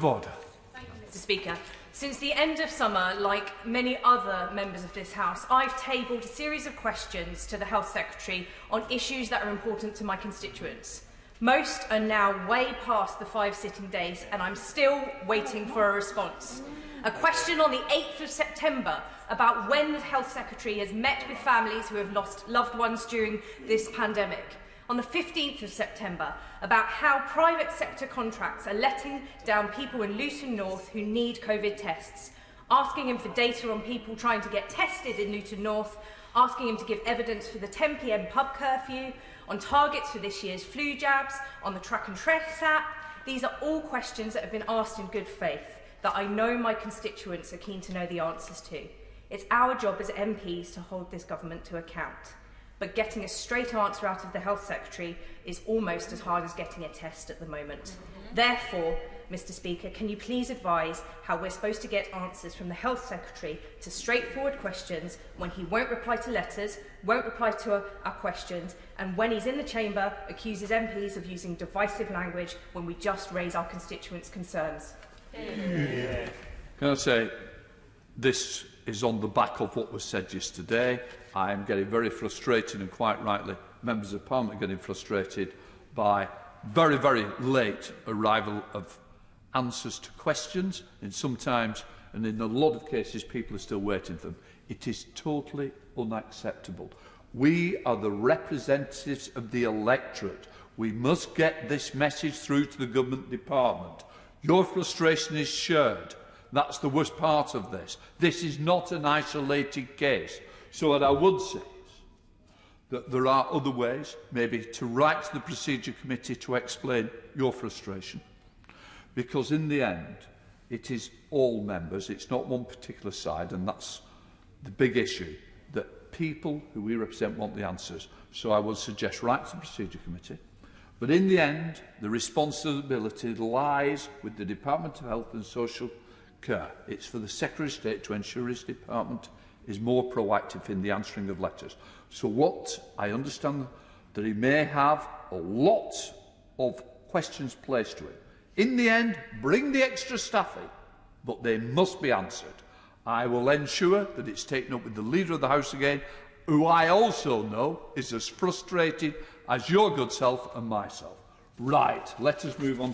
Order. Thank you, Mr. Speaker. Since the end of summer, like many other members of this House, I've tabled a series of questions to the Health Secretary on issues that are important to my constituents. Most are now way past the 5 sitting days, and I'm still waiting for a response. A question on the 8th of September about when the Health Secretary has met with families who have lost loved ones during this pandemic. On the 15th of September, about how private sector contracts are letting down people in Luton North who need COVID tests, asking him for data on people trying to get tested in Luton North, asking him to give evidence for the 10 p.m. pub curfew, on targets for this year's flu jabs, on the track and trace app. These are all questions that have been asked in good faith that I know my constituents are keen to know the answers to. It's our job as MPs to hold this government to account. But getting a straight answer out of the Health Secretary is almost as hard as getting a test at the moment. Therefore, Mr. Speaker, can you please advise how we're supposed to get answers from the Health Secretary to straightforward questions when he won't reply to letters, won't reply to our questions, and when he's in the chamber accuses MPs of using divisive language when we just raise our constituents' concerns? Can I say, this is on the back of what was said yesterday. I am getting very frustrated, and quite rightly, members of Parliament are getting frustrated by very, very late arrival of answers to questions, and sometimes, and in a lot of cases, people are still waiting for them. It is totally unacceptable. We are the representatives of the electorate. We must get this message through to the government department. Your frustration is shared. That's the worst part of this. This is not an isolated case. So what I would say is that there are other ways, maybe to write to the Procedure Committee to explain your frustration. Because in the end, it is all members, it's not one particular side, and that's the big issue, that people who we represent want the answers. So I would suggest write to the Procedure Committee. But in the end, the responsibility lies with the Department of Health and Social Care. It's for the Secretary of State to ensure his department is more proactive in the answering of letters. So what I understand that he may have a lot of questions placed to him. In the end, bring the extra staff in, but they must be answered. I will ensure that it's taken up with the Leader of the House again, who I also know is as frustrated as your good self and myself. Right, let us move on.